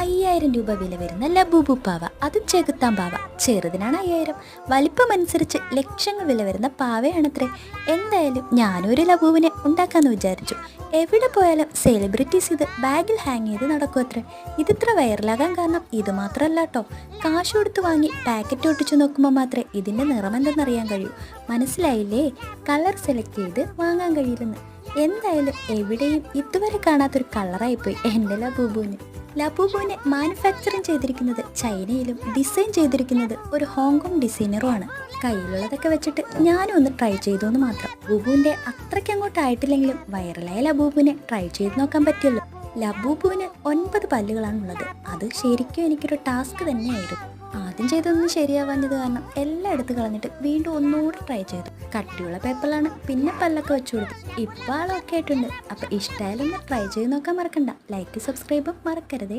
5000 രൂപ വില വരുന്ന ലബൂബു പാവ, അതും ചെകുത്താൻ പാവ. ചെറുതിനാണ് 5000, വലിപ്പമനുസരിച്ച് ലക്ഷങ്ങൾ വില വരുന്ന പാവയാണത്രേ. എന്തായാലും ഞാനൊരു ലബൂബിനെ ഉണ്ടാക്കാമെന്ന് വിചാരിച്ചു. എവിടെ പോയാലും സെലിബ്രിറ്റീസ് ഇത് ബാഗിൽ ഹാങ് ചെയ്ത് നടക്കും അത്രേ. ഇതിത്ര വൈറലാകാൻ കാരണം ഇത് മാത്രമല്ല കേട്ടോ. കാശ് കൊടുത്ത് വാങ്ങി പാക്കറ്റ് ഒട്ടിച്ചു നോക്കുമ്പോൾ മാത്രമേ ഇതിൻ്റെ നിറം എന്തെന്നറിയാൻ കഴിയൂ. മനസ്സിലായില്ലേ? കളർ സെലക്ട് ചെയ്ത് വാങ്ങാൻ കഴിയില്ലെന്ന്. എന്തായാലും എവിടെയും ഇതുവരെ കാണാത്തൊരു കളറായിപ്പോയി എൻ്റെ ലബൂബുവിന്. ലബൂബുവിനെ മാനുഫാക്ചറിങ് ചെയ്തിരിക്കുന്നത് ചൈനയിലും ഡിസൈൻ ചെയ്തിരിക്കുന്നത് ഒരു ഹോങ്കോങ് ഡിസൈനറുമാണ്. കയ്യിലുള്ളതൊക്കെ വെച്ചിട്ട് ഞാനും ഒന്ന് ട്രൈ ചെയ്തു എന്ന് മാത്രം. ബൂബുവിൻ്റെ അത്രയ്ക്ക് അങ്ങോട്ടായിട്ടില്ലെങ്കിലും വൈറലായ ലബൂബുവിനെ ട്രൈ ചെയ്ത് നോക്കാൻ പറ്റുമല്ലോ. ലബൂബുവിന് 9 പല്ലുകളാണുള്ളത്. അത് ശരിക്കും എനിക്കൊരു ടാസ്ക് തന്നെയായിരുന്നു. ആദ്യം ചെയ്തൊന്നും ശരിയാവാഞ്ഞത് കാരണം എല്ലാം എടുത്ത് കളഞ്ഞിട്ട് വീണ്ടും ഒന്നുകൂടി ട്രൈ ചെയ്തു. കട്ടിയുള്ള പേപ്പറിലാണ് പിന്നെ പല്ലൊക്കെ വെച്ചു കൊടുത്തു. ഇപ്പോൾ ആളൊക്കെ ആയിട്ടുണ്ട്. അപ്പോൾ ഇഷ്ടമായാലൊന്ന് ട്രൈ ചെയ്ത് നോക്കാൻ മറക്കണ്ട. ലൈക്ക് സബ്സ്ക്രൈബും മറക്കരുതേ.